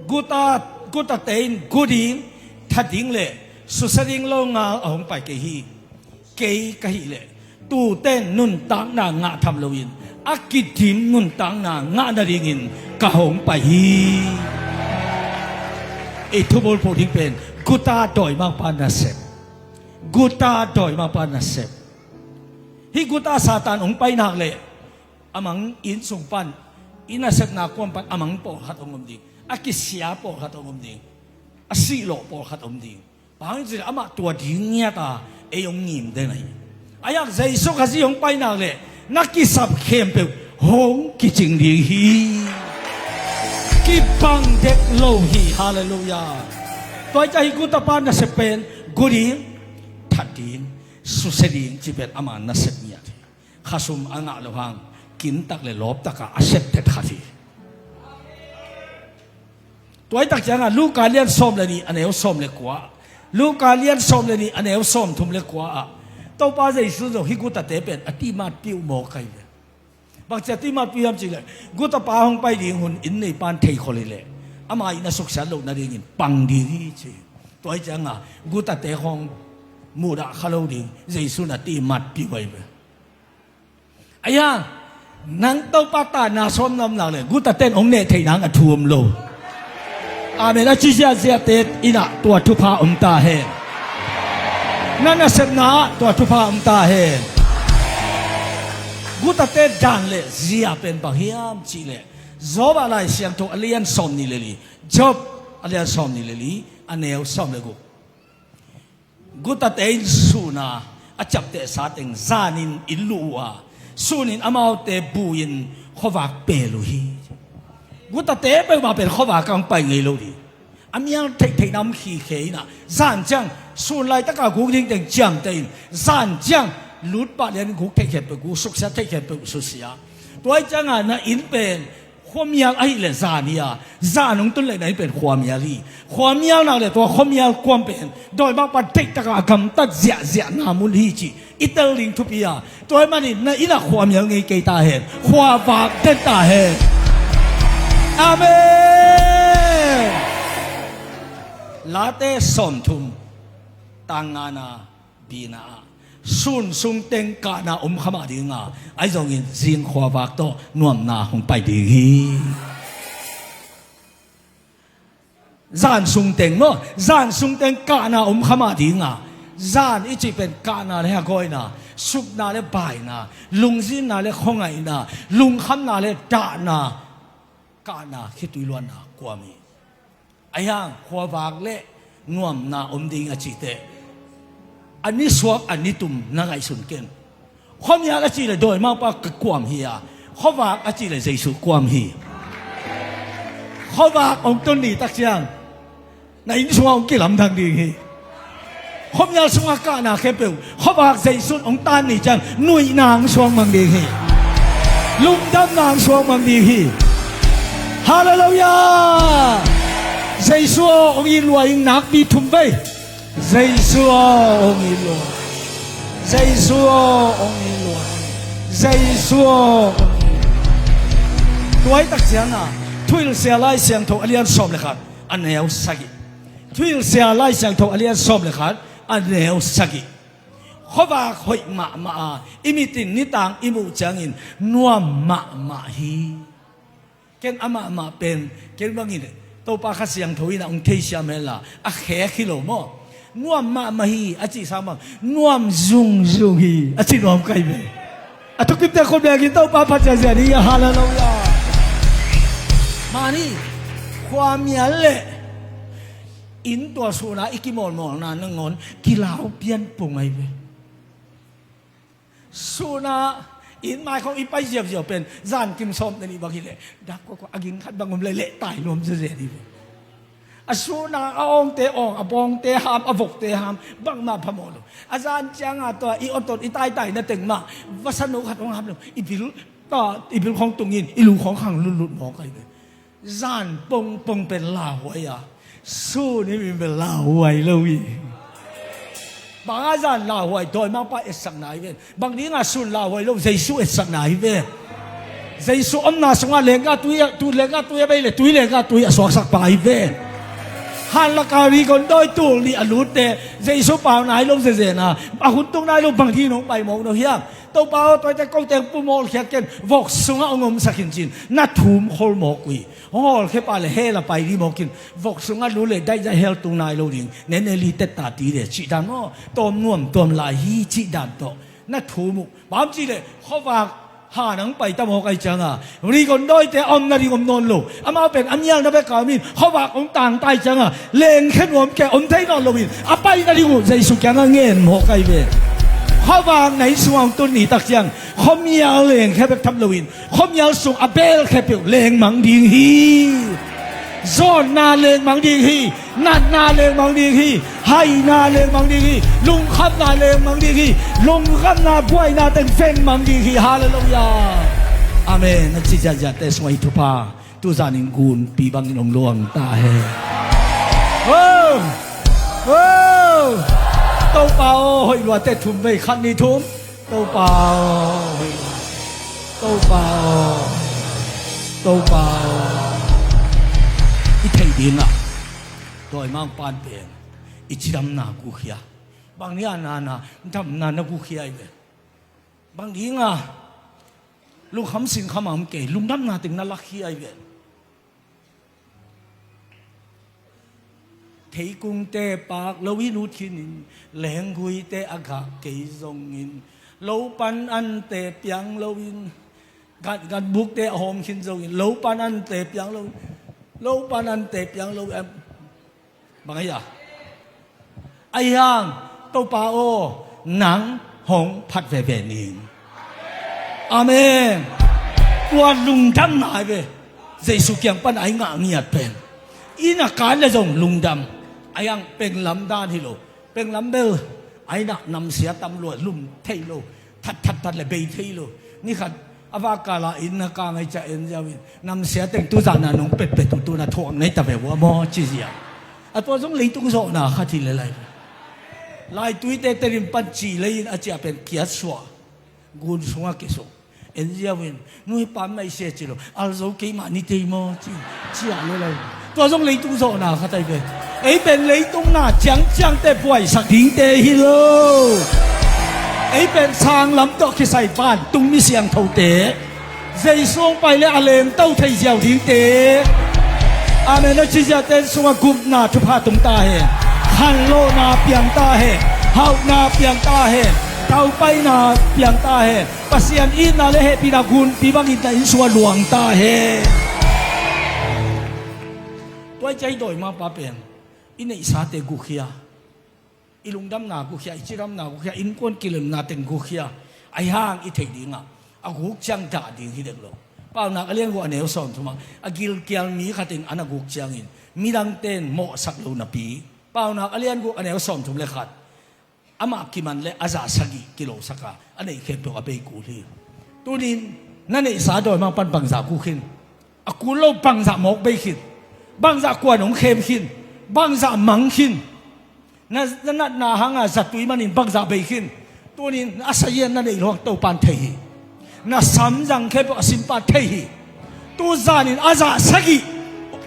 กูตาเต็นกูดิงทัดดิงเลยสุสดิงโลงาเอาไปเกฮีเกย์กะฮีเลยตูเต้นนุนตังนางะทำโลวินอากิดินนุนตังนางะนาริงินกะหงไปฮีไอทุบอลโพธิเป็นกูตาดอยมาปานาเซกูตาดอยมาปานาเซฮิกูตาซาตานองไปนักเลยอามังอินส่งปันอินาเซบนาควมปันอามังปอขัดองมดิอากิเสียปอขัดองมดิอาสิโลปอขัดองมดิบางทีอามาตัวดิ้งเนี่ยตาเอยองงิมได้ไหนอาอยากใจสุขสิองไปนักเลยนักกิสับเข้มเปล่าหงกิจิงดีฮีกิบังเด็กโลฮีฮาเลลูยาตัวใจกูตาปานน่ะเสเป็นกูดิงทัดดิงสุเสดิงจีเป็นอามันน่ะเสเนี่ยข้าสุมอ่างอาลหังกินตักเลยลบตักอาเสพเด็ดขาดทีตัวตักจังลูกการเลี้ยงส้มเลยนี่อันนี้เอาส้มเล็กกว่าลูกการเลี้ยงส้มเลยนี่อันนี้เอาส้มทุ่มเล็กกว่าตัวป้าใจสุดเราฮิกูตาเตเป็นอติมาปิ้วโมกายเลยบางทีอติมาปิ้วจริงเลยกูตาป้าห้องไปดีหุ่นอินในปานเทยคนเลยอามาอินาสุขสันต์โลกนั่นเองปังดีจีตัวจังกูตาเตห้องมูดาขลุ่ยใจสุนัติมาปิ้วไปเลยไอ้ยังนังตัวป้าตาหน้าส้มน้ำหนักเลยกูตาเต้นองเนเทนังอทุ่มโลอาเมนะชิเซียเซียเตอินะตัวทุพาตาเฮนั่นน่ะเสนาตัวทุพาตาเฮกูตาเต้จานเลยเสียเป็นบางอย่างจีเลยจบอะไรเสียงตัวอเลียนส้มนี่เลยจบอเลียนส้มนี่เลยอันเนี้ยส้มเลยกูตาเต้สูนาอาจับเตะสาเต็งซานินอิลูวาสูนินอามาเตบูยินขวักเปลุฮีกูตาเตะไปมาเป็นขวักกังไปไงลูดีอามีอันเทน้ำขี้เขยนะซานจังส่วนไรตะกากูยิงแต่งจำเต็นซานจังลุดปะเลียนกูเทเข็บกูสุขเสียเทเข็บสุขเสียตัวจังนะอินเป็นความยากไอ้เลซานียซานุ่งต้นเลยไหนเป็นความยากลีความยากนั่นเลยตัวความยากความเป็นโดยบางปัจจัยตะกากำตัดเสียนามุลฮีจีอิตาลิงทุพิยาตัวมันนี่นะอินะความยากไงเกตาเห็นความฝากเตตาเห็นอาเมนลาเตสอมทุมตังานาบีนาสุนสุงเต็งกานาขมาดีงาไอ้จงอินจิงขวาวักโตนวมนาของไปดีจานสุงเต็งเนาะจานสุงเต็งกานาขมาดีงาจานอีจีเป็นกานาเลยฮะก้อยนาสุกนาเลยไปนาลุงซินนาเลยคงไงนาลุงคำนาเลยด่านากานาคิดตุยล้วนนากว่ามีไอ้ยังขวาวักเละนวมนาดีงาจีเตอันนี้สวกอันนี้ตุ่มนักไอสุนเก่งข้อมีอะไรจีเลยโดยมากปะกความเฮียข้อว่าอะไรจีเลยใจสุความเฮียข้อว่าองค์ต้นนี้ตักเชียงในนี้สวกองค์กิลำทางดีเฮียข้อมีอะไรสวกการนาเข้มเปล่าข้อว่าใจสุดองค์ตานนี่จังหนุ่ยนางสวกมังดีเฮียลุงดำนางสวกมังดีเฮียฮาเลลูยาใจสุดองค์ยินรวยนักดีทุ่มไปใจสัวองค์อิโลใจสัวองค์อิโลใจสัวตัวไอ้ตักเสียงน่ะทุยเสียไล่เสียงทงอเลียนสอบเลยครับอันเนวสักิทุยเสียไล่เสียงทงอเลียนสอบเลยครับอันเนวสักิเขาว่าหอยมาอิมิตินนิตังอิมูจังอินนัวมาฮีเกณฑ์อามาเป็นเกณฑ์บางอินตัวปากเสียงทวีน่ะองค์เทเชียเมล่าอะแขกิโลโมนวมมาฮีอาจิสามังนวมซุงฮีอาจินวมไกลเบอาทุกทีแต่คนเดียวกินเต้าปลาพัดเสียนี่ฮาเลลูยามานี่ความเมียเละอินตัวสุนัขอีกกี่โมงนานงอนกีฬาเปลี่ยนปุ่งไงเบสุนัขอินมาเขาอีไปเสียบเป็นจานกิมซอมในนี้บางทีเละดักกว่าอากินขัดบางคนเละตายรวมเสียดีอสูนาองเตองอบองเตหามอบกเตหามบังมาพมอลอาจารย์จังตัวอีอตอีตายนั่นตึงมาวัสนุขัดของหามอีพิลต่ออีพิลของตุงยินอีลูของขังลุดหมอกเลยจานปงเป็นลาวไว้อะสู้นี่มันเป็นลาวไว้เลยบางอาจารย์ลาวไว้โดยมากไปเอสักไหนเป็นบางทีงาสู้ลาวไว้แล้วใจสู้เอสักไหนเป็น dây số âm na sung lên ga tu lên ga tu bây lên ga tu xoạc sắc bài về hàn là cà ri còn đôi tu li à lút để dây số bao nãy lúc dễ na à hút tung nãy lúc bằng thi nó bài mẫu nó hiang tàu bao tôiจะcâu tiếng pu mol khét ken vok sung ông sắc hình chín nát thùm hol mò quỷ hol khép à lệ là bài đi mò kin vok sung lú lệ đại đại hel tung nãy lúc đình nên li tết ta tí để chỉ đàn nó tôm nuông tôm lại hi chỉ đàn to nát thùm bám chỉ để khó vào hà nắng bay tâm hồ cái chẳng à ri còn đôi té om na ri còn non lù à mà bên anh nhang nó bé cả mình khó vào ông tàng tay chẳng à lên khét ngom kẻ ông thấy non lù mình à bay na ri ngủ dậy sụt chẳng à nghe hồ cái về khó vào này xuống tuần này đặc chẳng không nhau lên khét thắp lù mình không nhau xuống à bel khét biểu lên mắng điên hi giòn na lên mắng điên hi nát na lên mắng điên hi hay na lên mắng điên hi lung khắp na lên mắng điên hi lung khắp na quay na tên phèn mắng điên hi hallelujah amen chỉ ra ra tên xoay thu pa tu gia đình gun pi băng nông luồng ta he tàu bao hội loạt tết thum về khăn đi thum tàu bao ít thấy điên à tôi mang pan bèn ít chỉ đâm na cú khía bằng ní na đâm na cú khía vậy bằng điên à lúc khám sinh khám ẩm kể lúc đâm na tiếng na lắc khía vậy thấy cung tê bạc lâu in út hin leng hui tê aga kê zong in lâu pan ăn tê piang lâu in gạt buộc tê hòm hin zong in lâu pan ăn tê piang lâu pan ăn tê piang lâu em bằng ấy à ai hang tàu pa o nắng hồng phát về về nín amen qua lùng đâm lại về dây su kiang pan ai ngã nghiệt pen ina cái là dòng lùng đâm ai hang pen lắm đan hi lo pen lắm bel ai nã nằm xía tâm lụa lùm thay lo thật là bê thay lo ni khát avakala in ka ngai cha en jawi nam sia teng tu jana nong pet pet tu na thong nei ta ve wa mo chi zia a to jong leitung zo na kha thi le lai tui te terim pan chi lein a cha pen kia swa gun sunga ke so en jawi nui pam mai se chi lo al zo ke ma ni te mo chi a le to jong leitung zo na kha tai ve ei ben leitung na chang te boy sak ding te hi lo ấy bên sang lắm đó khi sai phản tung mi xiang thâu tế dây xuống bay lẽ lên tàu thầy giàu thiên tế amen nó chỉ ra tên xuống gục na chụp hạ tung ta hè hàn lô na piang ta hè hậu na piang ta hè tàu bay na piang ta hè pasian in na lẽ pi na gun pi bang in ta in xuống luang ta hè tôi chạy đổi mà ba bèn in này sa te gu kia ilung dam na gu khia ichi dam na gu khia in kon kilem na teng gu khia ai hang i thei dinga a gu chang da ding hi dek lo pa na alian gu aneu son thuma a gil kyal mi khating ana gu chang in midang ten mo sak lo na pi pa na alian gu aneu son thum le khat ama kiman le aza sagi kilo saka anei khe to a be ku hi tunin nanei sa doi ma pan bang za ku khin a ku lo bang za mok be khin bang za kwa nong khem khin bang za mang khin na hanga zatui manin bangza beikin tunin asayen na nei lok to pan thei na samjang khe pa sim pa thei tu zanin aza sagi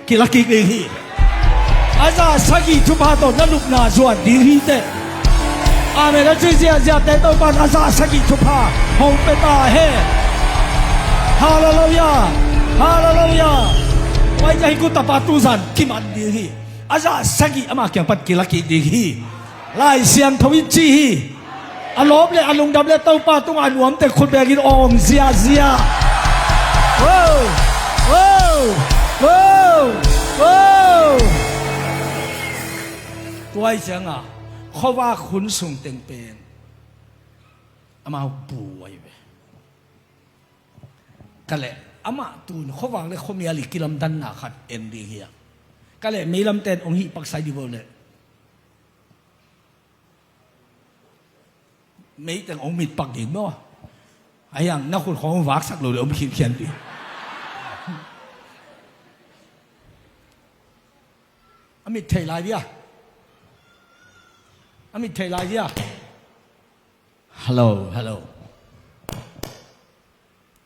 kilaki ge hi aza sagi thu pa to na lup na zuan di hi te amen na chi sia te to pan aza sagi thu pa hong pe ta he hallelujah wai jai ku ta pa tu zan kiman di hi aza sagi ama kyang pat kilaki di hi lai sian thoi chi hi alop le alung dam le tau pa tung anuam te khut begin om zia wow tuai chang a khawa khun sung teng pen ama pu wai ve kale ama tun khowang le khomia li kilam dan na khat en di hi kale milam ten ong hi pak sai di bole mấy thằng ông mịt bạc điện đó, ai ăn nó còn không vác sắc rồi ông khiên đi, anh mịt thầy lại đi à, anh mịt thầy lại đi à, hello,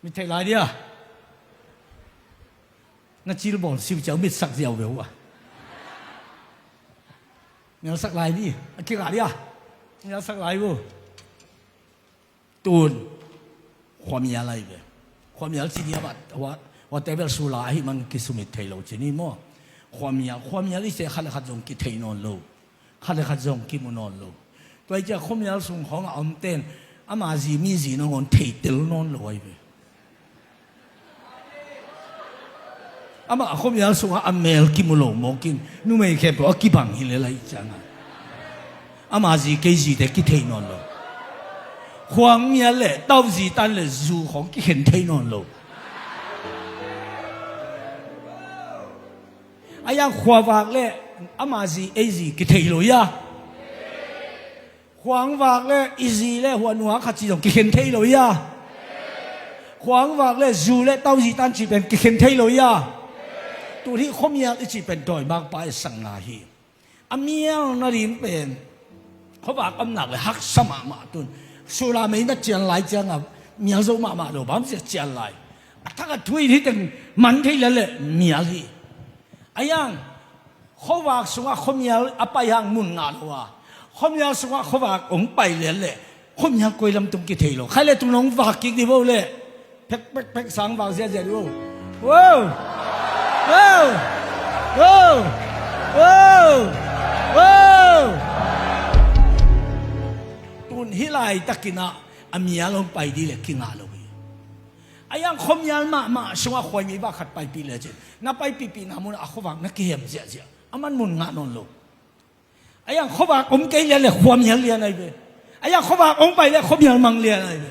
mịt thầy lại đi à, 那只不少就没杀掉了啊！你要杀来的，去哪里啊？你要杀来不？ตุนความยาอะไรเว้ยความยาที่นี่ว่าแต่เวลาสุราให้มันกิสุมิเทโลจีนี่มั้งความยาที่เสียขัดขัดจงกิเทนอนโลขัดขัดจงกิมุนอนโลตัวไอ้เจ้าความยาส่งของอัมเต้นอามาจีมีจีนองเทเตลนอนโลไอ้เว้ยอามาความยาส่งอาเมลกิมุโลมองกินนู่นไม่แค่บอกกิบังฮิเลไลจังอามาจีเกจีเด็กกิเทนอนโลความเมียเลย到时但เลย如何去ห็นเทนอนโลไอ้ยังความวากเลยอามาจีเอจีกิเทโลยาความวากเลยอีจีเลยหัวหนัวขัดจีตรงกิเห็นเทโลยาความวากเลยจูเลย到时但จีเป็นกิเห็นเทโลยาตัวที่ความเมียอีจีเป็นดอยมากไปสังนาฮีอาเมียนารินเป็นเขาบอกอำนาจเลยฮักสมามาตุนสุราไม่น่าเจียนไหลจังอ่ะเมียรู้มาดูบ้านเสียเจียนไหลถ้าก็ทุยที่ตึงมันที่เลยเลยเมียที่ไอ้ยังเขาว่าสุว่าเขาเมียอภัยยังมุนงานว่าเขาเมียสุว่าเขาว่าองไปเลยเลยเขาเมียกุยลำตุ้งกิเทโลใครเลยตุ้งน้องว่ากิดีบ่เลยเพ็กสังว่าเสียเจียดูว้าวว้าวว้าวว้าวว้าวฮิไลตะกินะอามียลงไปดีเลยกินอะไรเลยไอ้ยังคมยันมาชัวร์คอยมีบ้าขัดไปปีเลยเจ้นับไปปีนามุนอาขวักนักเขียมเจ้าอามันมุนงานนนลูไอ้ยังขวักอมเกลียเลยความยันเลียนอะไรไปไอ้ยังขวักอมไปเลยความยันมังเลียนอะไรไป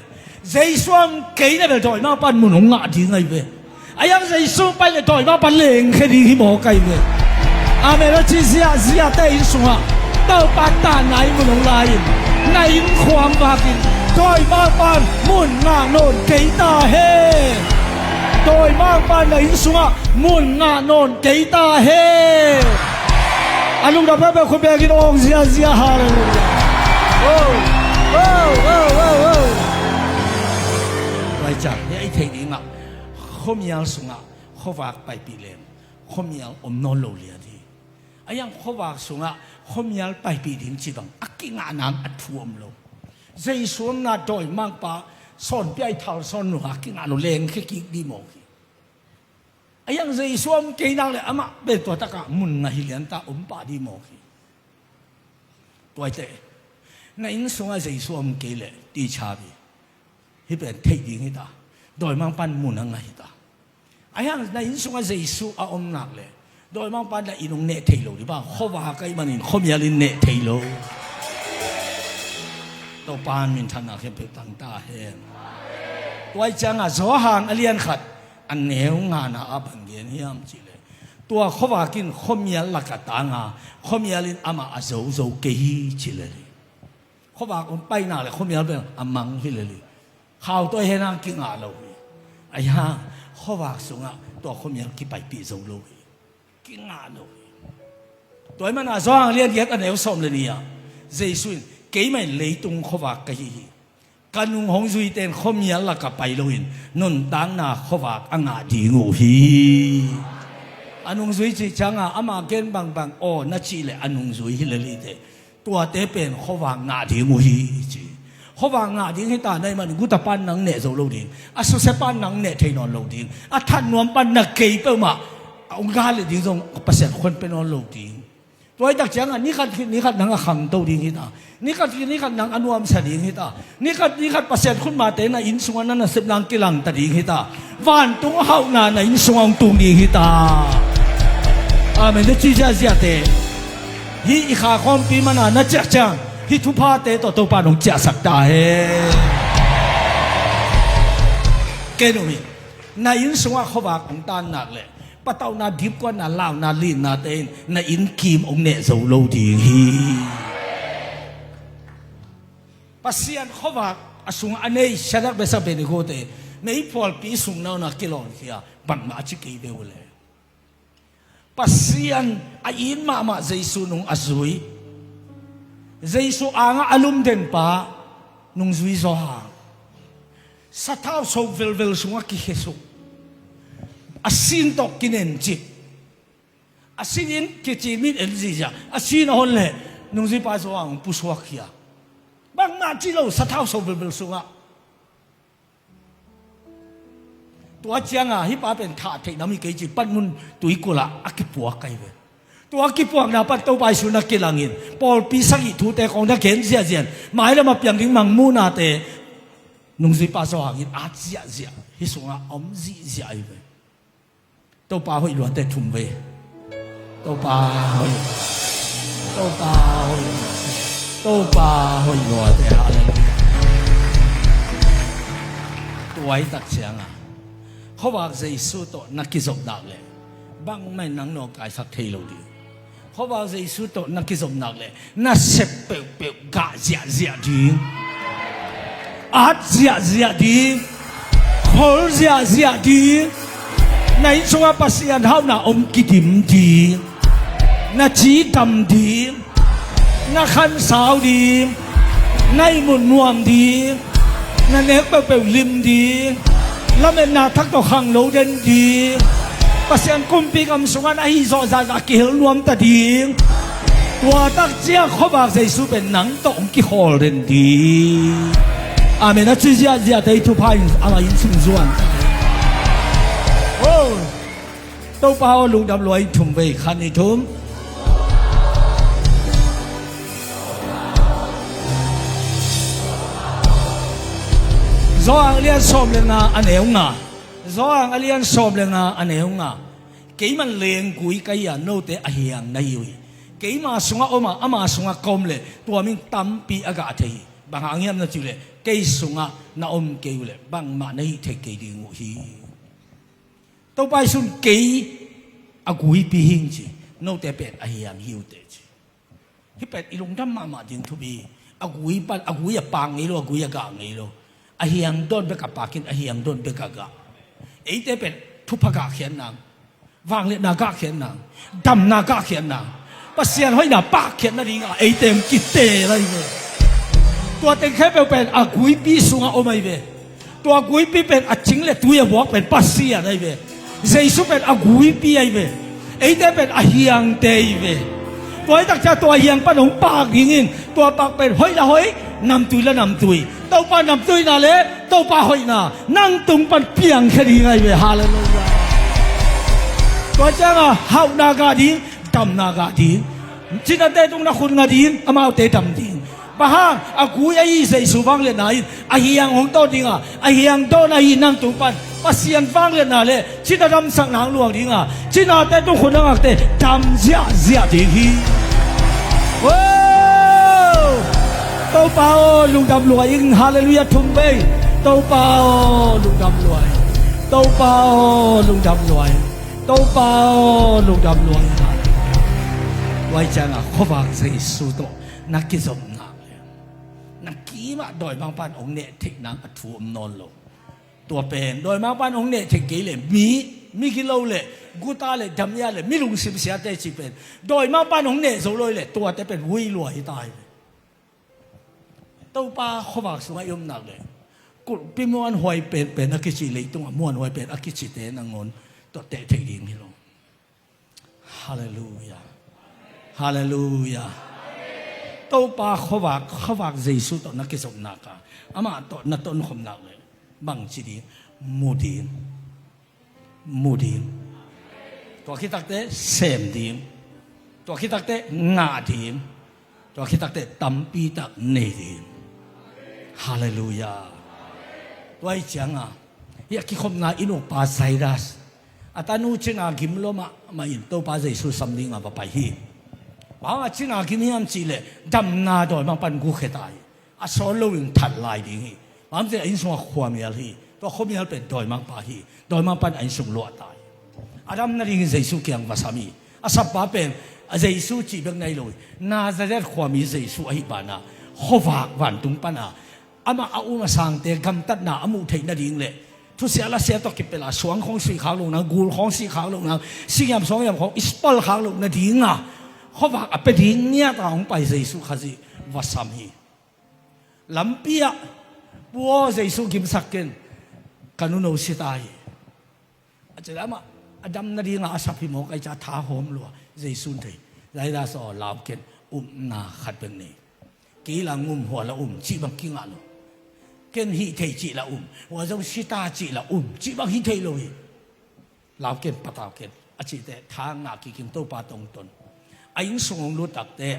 ใจส่วนเกลียเลยถอยมาปั้นมุนงาดีไงไปไอ้ยังใจส่วนไปเลยถอยมาปั้นเล่งแค่ดีที่บอกไงไปอาเมริกาเสียแต่อินสัวเต้าปัตตาไหนมุนลายในความวากินโดยมากปานมุ่นงาโนนเกตาเฮโดยมากปานในสุงะมุ่นงาโนนเกตาเฮอาลุงดับเบิ้ลคุณเบกินองเสียฮาเลยโอ้โอ้โอ้โอ้โอ้ไรจังเนี่ยไอ้เทนี้อ่ะเขามีอะไรสุงะเขาฝากไปปีเลนเขามีอะไรอมนอนโลเลียดีไอ้ยังเขาฝากสุงะเขามีอะไรไปปีดินจีบังอักกิงานานอัดท่วมโลใจส่วนน่าโดยมากป่าสอนไปเท่าสอนหนูอักกิงานเราเล่งแค่กี่ดีโมกีไอ้ยังใจส่วนเกี่ยนังเลยอามาเป็นตัวตะกะมุนนะฮิเลนตาป่าดีโมกีตัวเจ้ในอินสงะใจส่วนเกี่ยเลยดีชาบีที่เป็นเทคนิคตาโดยมากปันมุนอะไรตาไอ้ยังในอินสงะใจส่วนนักเลยโดยมากปันได้อินงเนเทโลดีป่ะเขาว่าใครมันอินเขามีอะไรเนเทโลตัวปานมินทันอาเข็มเปิดตั้งตาเห็นตัวจังอ่ะสวหางอเลียนขัดอันเหนียวงานอาบังเกียนเฮียมจีเลยตัวเขาว่ากินเขามีอะไรกัดตางาเขามีอะไรอามาอาโซเกี่ยจีเลยเขาว่าคนไปน่าเลยเขามีอะไรเป็นอามังฮิเลยข่าวตัวเห็นนางกินอะไรไอ้ห่าเขาว่าสงอ่ะตัวเขามีอะไรกี่ไปปีโซโลกินอะไรตัวมันอ่ะสวหางเลียนเกียอันเหนียวส้มเลยเนี่ยเจสุน幾咪你動可話嘅嘢，跟紅水電可咪一粒個閉路人，nun當那可話阿牙啲我去，阿紅水只講啊，阿媽見棒棒哦，那只咧阿紅水去嚟嚟嘅，ตัวเตเป็น可話牙啲我去，可話牙啲喺大內มันกูตะปั้นนังเนี่ย做路點，阿สุเสปั้นนังเนี่ยที่นอน路點，阿ท่านนวมปั้นนักกี่เป้ามาองค์การเลยดิ้งตรงประเสริฐคนเป็นนอน路點。ตัวไอ้ตักจังอ่ะนี่ขัดนังขังตัวดิ้งฮิตานี่ขัดนังอนุอัมสดิ้งฮิตานี่ขัดประเสริฐคุณมาเตนะอินสวรรค์นั้นสิบลังกิลังตัดดิ้งฮิตาวันตัวเฮานานะอินสวรรค์ตุงดิ้งฮิตาอาเมนเดจิจาเสียเตฮีอีขาคอมปีมันน่ะจักจังฮีทุพาเตตัวปานงจักสักตาเฮเกณฑ์มีนายอินสวรรค์เขาบอกของตาหนักเลยปะเต้านาดิบก็นาลาวนาลีนาเตนนาอินคีมองเนโซโลดีฮีปัสยันเขาว่าสุงอันนี้ฉันรักเบสเป็นโคเตไม่พอปีสุงนานากิโลเฮียบังมาจิกีเบลเลยปัสยันอินมาเจสุนุงอซุยเจสุอ่างอารมณ์เด่นป้านุงซุยโซฮาสัทธาโซเวลสุงกิเฮสุ asin to kinen chi asin kichi mit elzija asin holle nungzi pa so ang puswak ya bang na chi lo sa thao so bel so nga tua chiang hi pa pen tha thei nami ke chi pan mun tui kula akipua kai ve tua kipuak na pat to pai su na kilangin pol pi sangi thu te kong da ken sia jian mai la ma piang ding mang mu na te nungzi pa so hangin a chia zia hi so nga om zi zia ai ve to pa hoi luan te thum ve to pa hoi luan te hallelujah tuai tak chiang aเขาว่าเยซูตัวนักกิจนักเลยบางไม่นั่งนอกกายสักทีเราดีเขาว่าเยซูตัวนักกิจนักเลยน่าเสพเปล่ากาเสียดีอาเสียดีขอเสียดีในช่วงปัสยานเท่าน่ะอมกิดิมดีน่าจีดำดีน่าขันสาวดีในมุนนวมดีน่าเน็กเปล่าลิมดีแล้วเมื่อนาทักต่อขังโลเดนดีภาษาคุมปีกำสงวนไอ้โซซาตะกิลรวมตะดีตัวตักเจ้าเขาบอกเยซูเป็นหนังตองกิฮอลเดนดีอาเมนนะจุดเจ้าได้ทุพายอามายินสิงส่วนโอ้ตัวเปล่าลุงดำลอยทุ่มไปขันนี่ทุ่มzoang alian som le nga aneunga zoang alian som le nga aneunga keiman leng kui kai ya no te ahiang na yui keima sunga oma ama sunga komle tua min tampi aga thei bang angiam na chule kei sunga na om keule bang ma nei the ke ding hi to pai sun kei agui pi hing chi no te pet ahiang hiu te chi hi pet ilung dam ma ding thu bi agui pan agui ya pang ngi lo agui ya ga ngi lo ahiang don be ka pakin ahiang don be ka ga ei te pen thu pha ga khian nang wang le na ga khian nang dam na ga khian nang pasian hoi na pa khian na ringa ei tem ki te lai ve tua te khe pe pen a gui pi sunga o mai ve tua gui pi pen a ching le tu ye wok pen pasia lai ve jesu pen a gui pi ai ve ei te pen ahiang te ve tua tak cha tua hiang pa nong pa gingin tua pak pen hoi la hoi nam tui la nam tui tàu pa nam tui na le tàu pa hoi na nang tung pan piang khadi ngai ve hallelujah tua chang a hau na ga ding tam na ga ding china te tung na khun nga ding amao te tam ding bahang aku ai sei su wang le nai a hiang hong to ding a hiang to na hi nang tung pan pasian wang le na le china dam sang nang luang ding china te tung khun nga te tam zia ding hi tàu bao lùng đầm lùi in hallelujah thùng bê tàu bao lùng đầm lùi tàu bao lùng đầm lùi tàu bao lùng đầm lùi quay chăng khó vàng dây su to nắc cái dòng nắc kỹ mà đòi mang pan ông nệ thích nắng ở thủ non lộ tua bền đòi mang pan ông nệ thích kỹ lệ mi cái lâu lệ gu ta lệ đầm ya lệ mi lùng xìm xia tê chỉ bền đòi mang pan ông nệ dấu lôi lệ tua tê bền vui lùi tai tàu pa khó vàng xuống ai nặngเลยกูพิมพ์หอยเป็นนักกิจเลยตัวม้วนหอยเป็นนักกิจเตนังงอนตัวเตะถึงดิ่งนี่ลงฮาเลลูยาฮาเลลูยาตาวปาขวากเยซูตัวนักกิจสมนักอามาตัวนักต้นขมนักเลยบางทีมูดีนตัวคิดตักเตะเสมดีนตัวคิดตักเตะงาดีนตัวคิดตักเตะตั้มปีตักเนดีนฮาเลลูยาไว้จังอยากคิดคำนาอินุปาไซรัสอาตานูชินากิมโลมาอินโตปาเยซูสัมลิงไปฮีว่าชินากิมฮิมจีเลดำนาโดยมันปันกูเขตายอาสอนลูกถัดลายดิ่งฮีมันจะอินสวงความยาลีตัวความยาเป็นโดยมันปาฮีโดยมันปันอินสวงลวดตายอาดัมนั่นเองเยซูเกียงวาสามีอาสับปะเป็นเยซูจีเป็นไงเลยนาจะได้ความมีเยซูอหิบานะขวากวันตุงปนาอามาเอามาสั่งเตะกำตัดหนาอามุเทนนั่นเองเลยทุเสียละเสียตกิเปล่าสวงของสีขาวลงนะกูของสีขาวลงนะสิ่งยามสองยามของอิสปอลขาวลงนะทิ้งเขาว่าเป็นทิ้งเนี่ยตาของไปเยซูข้าสิวัสามีลำเปียบัวเยซูกิมสักเกนกันุโนสิตายอาจจะแล้วมา Adam na di nga asapi mo kay ta hom lo Jesun thei lai da so law ken na khat ben ni ki la ho la chi bang ki nga lo ken hi thei chi la wa jong sita chi la chi bang hi thei lo hi law ken pataw ken a chi te tha nga ki kin to pa tong ton ain sung lu tak te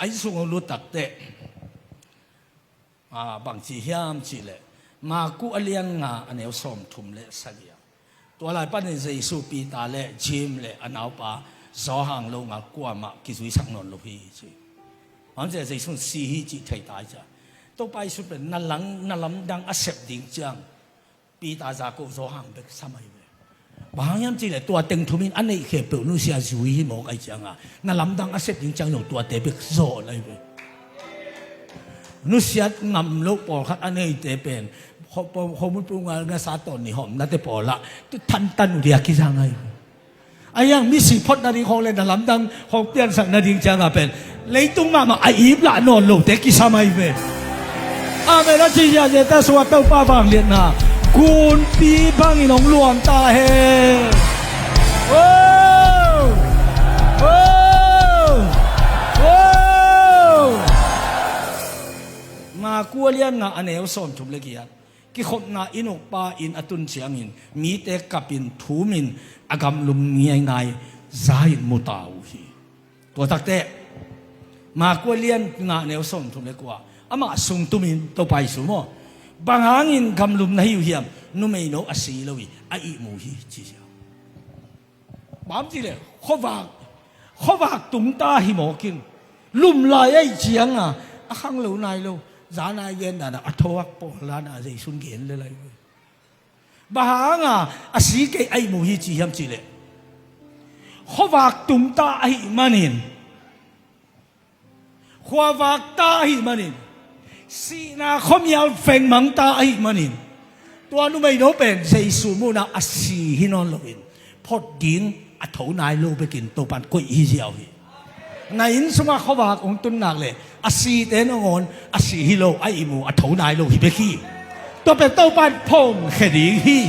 ain sung lu tak te bang chi hiam chi le ma ku alian nga aneu som thum le sagiaตัวลายปั้นในสุปีตาเล่จิมเล่อันเอาปะสอหังลงอ่ะกว่ามากิสุยสังนนลูกพี่สิมันจะใจสุ่มสีหิจิตไทยตายจ้ะตัวไปสุดเป็นนั่นหลังนั่นลำดังอาเสบดิ่งจังปีตาจากุสอหังเบกสมัยเว้บางอย่างจีเลยตัวเต็งทุ่มินอันนี้เขเปิลนุเซียจุยหมอกไอจังอ่ะนั่นลำดังอาเสบดิ่งจังอยู่ตัวเตะเบกโซ่เลยเว้นุเซียงำโลกปอดคัดอันนี้เตะเป็นเขามุดปรุงงานสาตอนนี่หอมนั่นแต่พอละทันตันอุเดียกิจังไงไอ้ยังมีสิพอดนาดีของเล่นลำดังของเปลี่ยนสังนาดีจังอ่ะเป็นเลยตุ้งมาไอ้อีบละนอนโลแต่กิสามัยเป็นอาเมรัชิยาเจตสวัสดิ์ป้าฟังเรียนนะกุนปีพังอินองหลวงตาเฮโอ้โอ้โอ้มากัวเลียนนะอันเอวสอนทุบเล็กยันกิขบนาอินอกปาอินอตุนเชียงินมีเตกับอินทูมินอากำลุมเงียงไงใจมุตาวฮีตัวตักเตะมากัวเลียนนาเนวสอนทุบเล็กว่าอามาส่งตุมินตัวไปสุโมบางหางินกำลุมนาฮิวเฮียมนุ่มไม่โนอาศีลวีไอมูฮีจีเจ้าบางทีเลยขวากตุงตาฮิโมกินลุ่มลายไอเจียงอ่ะข้างเหลวนายโลจานายเย็นน่ะอัทวักปอลานะใจสุนเกียนเลยบางอ่ะอาศัยแกไอมูฮีจีฮัมจีเลยขวากตุงตาไอมันนินขวากตาไอมันนินสีนาขมยาวเฟงมังตาไอมันนินตัวนู้ไม่โนเป็นใจสูมูนาอาศัยฮินอนโลอินพอดิ้งอัทวนายโลไปกินตัวปันกุยฮิเจียวฮีในอินสมาขวากองตุนนักเลยอาศีเตนงอนอาศีฮิโลไอมูอัทวนายโลฮิเบคีตัวเป็นเต้าปันพงเขดีฮี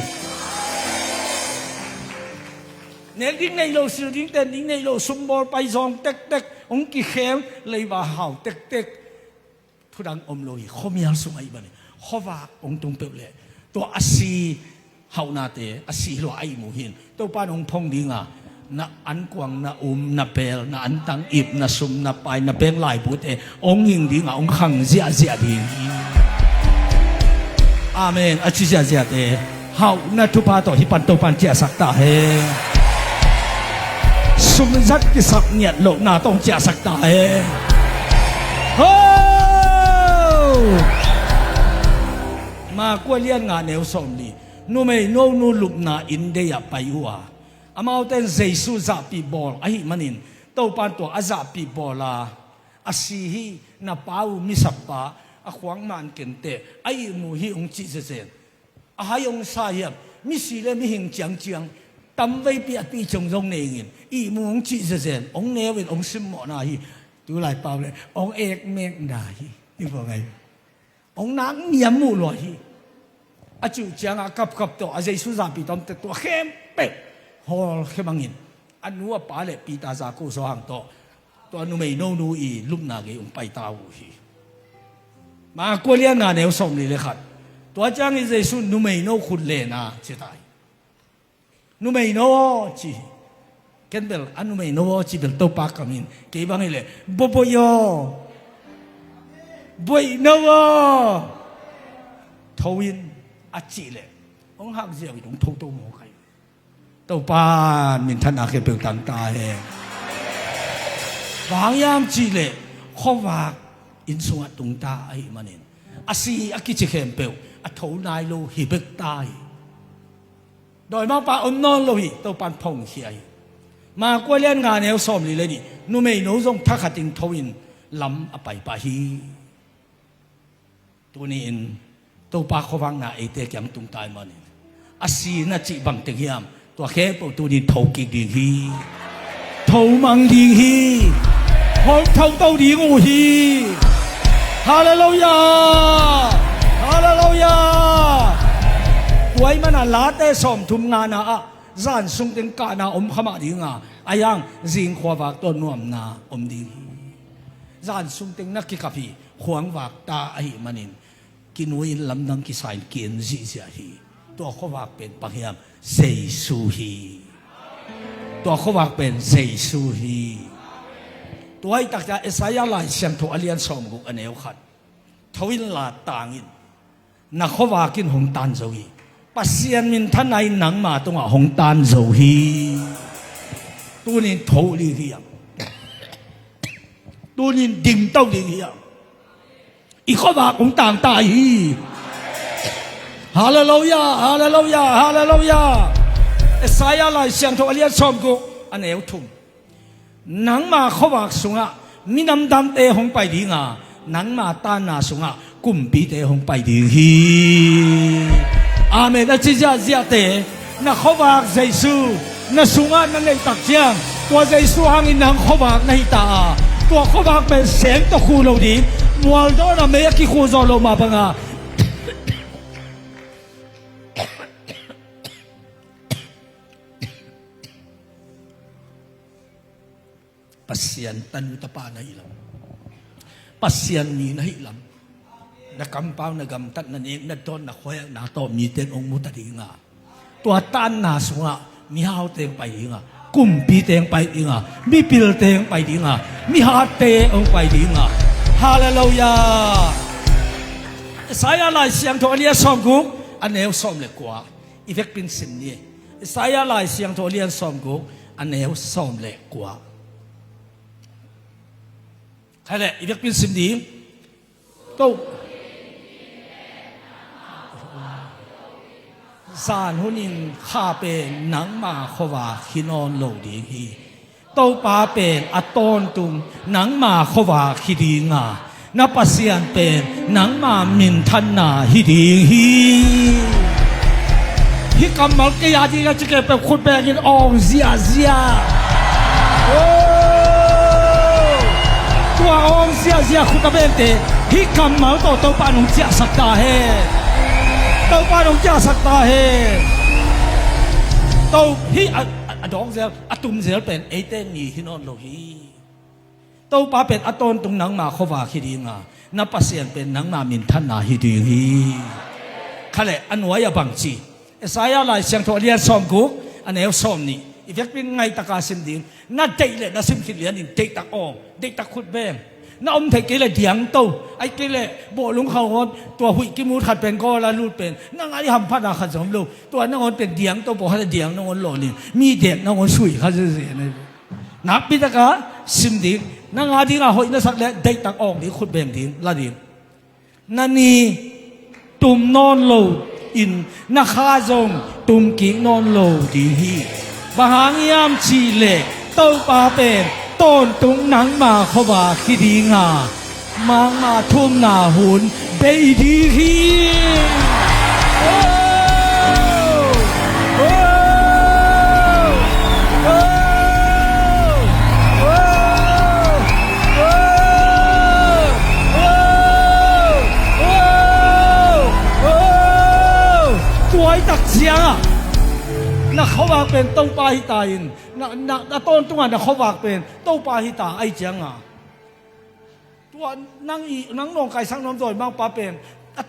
เนี่ยดิ้งในโลสื่อดิ้งแต่ดิ้งในโลสมบูรณ์ไปซองเต็กเต็กองกิเข้มเลยว่าเห่าเต็กเต็กทุดังอมโลหิเขามีอะไรสมัยบ้างขวากองตุงเปเลยตัวอาศีเห่านาเตอาศีฮิโลไอมูหินตัวปันองพงดิ้งอ่ะna an kwang na na pel na an tang ip na sum na pai na peng lai put e ong ing ding ong khang zia zia ding amen a chi zia zia te hau na tu pa to hi pan to pan chia sak ta he sum zat ki sak nyat lo na tong chia sak ta he ho ma kwa lian nga neu som li nu mei no nu lup na in de ya pai waอามาเอาแต่เจสุจับปีบอลไอ้มันนินตัวปันตัวอาจับปีบอลละอาศีฮีนับป้ามิสับป้าอาขวางมันเกินเตะไอ้มูฮีองจีเจนอาหายองสายบมิสิเลมิหิงจังจังตั้มไว้ปีปีจงจงเองอีมูองจีเจนองเนวินองซิมหมอนาฮีดูหลายเปล่าเลยองเอกเมกนาฮีนี่บอกไงองนังเมียมูลอยฮีอาจูจังอากับตัวอาเจสุจับปีตอมตัวเข้มเป็ดฮอลเข้ามังอินอันนู้ว่าป้าเล่ปีตาจากูสว่างตัวนู้ไม่โน่นูอีลุกนาเกองไปตาหูฮีมากวนเลี้ยงงานเอวส่งนี่เลยขัดตัวจ้างอิเจสุนู้ไม่โน่คุณเลน่าเจตายนู้ไม่โน่จีเคนเบลอันนู้ไม่โน่จีเบลตัวปากกามินเกี่ยบังเลยบ่ยบ่ยโน่ทวินอาจีเลยองหักเสียวิตองโตหมอใครตัวปานมินท่านอาเคเปิลตันตาเองบางยามจีเล่ขวากอินสวัสตุงตาไอ้มันเองอาศีอากิจิเคมเปิลอัทวนายโลหิเบกตายโดยมาปาอนนอนโลหิตัวปานพงเขียมากว่าเลี้ยงงานเอวซ้อมเลยนี่นุ่มไม่โน้ตรงทักขัดติงทวินลำอไปปะฮีตัวนี้อินตัวปาขวางน่ะไอเตะแกมตุงตายมันเองอาศีน่ะจีบังเตียมตัวแค่ปตัวนี้ทูกิดีฮีทูมังดีฮีหอมทูเต้าดีงูฮีฮาเลลูยาฮาเลลูยา ตัวมันน่ะลาเตสอมทุมงานะอะจานซุงเต็งกานาอมขมาดีงาอายังจิงขวาวากตัวนวมนาอมดีจานซุงเต็งนักกิกะพีขวางวากตาไอมันินกินวินลำนังกิสายเกียนจีเสียฮีตัวขวากเป็นปักยามเซซูฮีตัวขวากเป็นเซซูฮีตัวไอ้ตักจะเอสายาลายเสียงถูกอเลียนสอมกุกอันเอวขัดทวินลาต่างอินนักขวากินหงตันโจฮีปัสยันมินท่านในหนังมาตรงหงตันโจฮีตัวนี้โถลีเฮียตัวนี้ดิ่งเต้าลีเฮียอีกขวาหงต่างตายฮีฮาเลลูยาฮาเลลูยาฮาเลลูยาเอสายาลายเสียงถูกอเลียนสอมกุกอันเอวทุ่มหนังมาขวาสุงะมีน้ำดำเตะหงไปดีงาหนังมาตานาสุงะกุมปีเตะหงไปดีฮีอาเมนจิจาเจียเตะนักขวาเจซูนักสุงะนั่นเลยตักเจียงตัวเจซูหางินหนังขวาในตาตัวขวาเป็นเสียงตะคูโลดีมัวโดนอเมริกาคูโซโลมาบังอาปัสยันตันุตปาในลำปัสยันมีในลำนักกำเป้านักกำตัดนั่นเองนักต้นนักข่อยนักโตมีเต็งองมุตติงาตัวตันนาสุงะมีหาวเต็งไปดีงากุมปีเต็งไปดีงามีปิลเต็งไปดีงามีหาเตองไปดีงาฮาเลลูยาสายอะไรเสียงโทเลียสอมกุกอันเอวสอมเล็กกว่าอีเฟกเป็นสิ่งนี้สายอะไรเสียงโทเลียสอมกุกอันเอวสอมเล็กกว่าใช่แหละอีกเป็นสิ่งดีตู้สารหุนินข้าเป็นหนังมาขวาขินอนโลดีฮีตู้ปาเป็นอัตตนตุงหนังมาขวาขิดีงานับปัสยันเป็นหนังมามินทันนาฮิดีฮีฮิกำมัลเกียดีก็จะเก็บเป็นคนแบกินอองเซียตัวองเสียเสียคุณตาเบนเตฮิกำมาตัวปานุจ่าสักตาเฮตัวปานุจ่าสักตาเฮตัวฮิดองเสียตุ่มเสียเป็นเอเตนีฮินอนโลฮีตัวปาเป็นอตอนตรงหนังมาขวาฮิดีงานับปัสยันเป็นหนังมามินทันนาฮิดีฮีขะเลอันวายบังจีเอสายาลายเสียงโทเลียนสอมกุกอันเอวสอมนี่อีเฟกเป็นไงตะกาสิมดิงน่าเด็กเลยน่าสิมขิดเลียนเด็กตะอองเด็กตะขุดแบงน่าอมเทกิเลยเดียงโตไอ้กิเลยโบลุงเขาตัวหุยกิมูขัดเป็นก็ละลูดเป็นนั่งไอ้หำพัดอาขัดสมลูกตัวนั่งอนเป็นเดียงโตบอกให้เดียงนั่งอนหล่อนี่มีเด็กนั่งอนสุยเขาจะเสียนี่นับปีตะกาสิมดิงนั่งอาดิงอาหอยน่าสักเลยเด็กตะอองนี่ขุดแบงดิงละดิงนั่นนี่ตุ่มนอนโลอินนักข้าจงตุ่มกิ่งนอนโลดีฮีบางยามชีเล่เต้าปาเป็นต้นตุงหนังมาขวาคิดีงามังมาทุ่มหน้าหุนเบดีฮีตัวไอ้ตักเสียงอะนักเขาวางเป็นต้องปาหิตาอินนักต้นตัวนักเขาวางเป็นต้องปาหิตาไอเจียงอ่ะตัวนั่งนองไก่สังน้ำโดยบางปาเป็น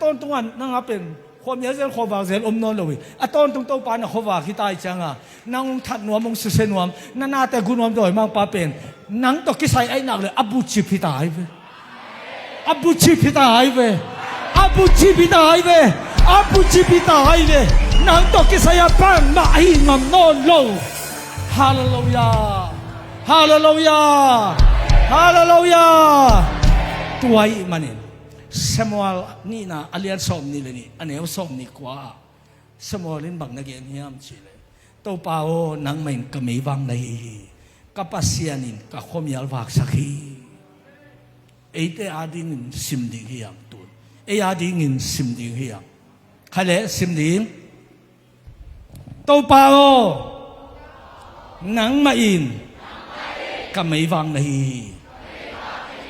ต้นตัวนั่งเป็นความเยอะเส้นความวางเส้นอมนอนเลยต้นต้องปานักเขาวางหิตาไอเจียงอ่ะนั่งทัดนวมมงสุเสนวมนาแต่กุนวมโดยบางปาเป็นนั่งตกกิใส่ไอ้หนักเลยอับุชิพิตาไอเวอับุชิพิตาไอเวอับุชิพิตาไอเวอับุชิพิตาไอเวนังตกกิสยาปังมาหิงมันนอนโลฮาเลลูยาฮาเลลูยาฮาเลลูยาตัวไอ้มันเนี่ยสมัยนี่นะอเลียนสอมนี่เลยนี่อันนี้สอมนี่กว่าสมัยนี้บางนักเรียนยามชีเลยตัวเปล่านังมันก็ไม่วางเลยกับปัสยานินกับข้อมีอัลวากสักทีไอ้แต่อาดิงินสิมดีเฮียมตัวไอ้อาดิงินสิมดีเฮียมใครเล่สิมดีตัวเปล่านังมาอินก็ไม่วางเลย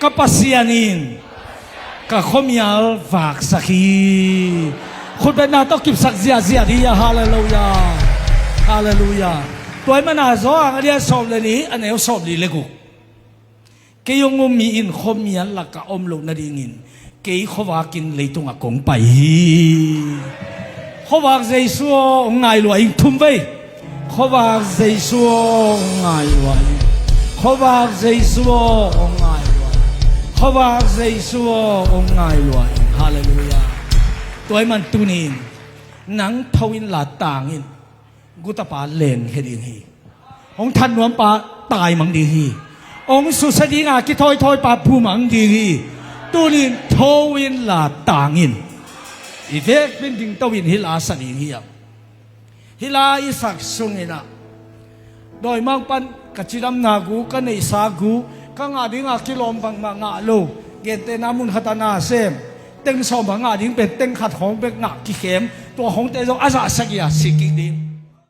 กับปัสยานินก็ข้อมีอัลวากสักที คุณเป็นนาต้องกิบสักเสียดีฮาเลลูยาฮาเลลูยาตัวมันอาซ้ออันนี้สอบเลยนี้อันนี้สอบดีเลยกูเกยงมีอินคมยันหลักกะอมลูกนาดีงินเกยขวากินเลยตรงกงไปขวาใจซัวง่ายรวยทุ่มไปขวาใจซัวง่ายรวยขวาใจซัวง่ายรวยขวาใจซัวง่ายรวยฮาเลลูยาตัวมันตุนินหนังทวินหลาต่างอินกุตปาเลนเฮดินฮีองท่านนวมปาตายมังดีฮีองสุสดีงาคิทอยปาภูมังดีฮีตุนินทวินหลาต่างอินอีเฟกเป็นดิ่งตวินฮิลาสดีฮีฮิลาอิสักซุงเนะโดยมังปันกัจจิรัมนากูกันในสากูกังอาดิงากิลอมบังมังอาโลเกตเตนามุนขัตนาเซมเต็งสอมบังอาดิงเป็นเต็งขัดของเป็นงักกิเข็มตัวของเตจงอาซาสกิยาสิกิดิ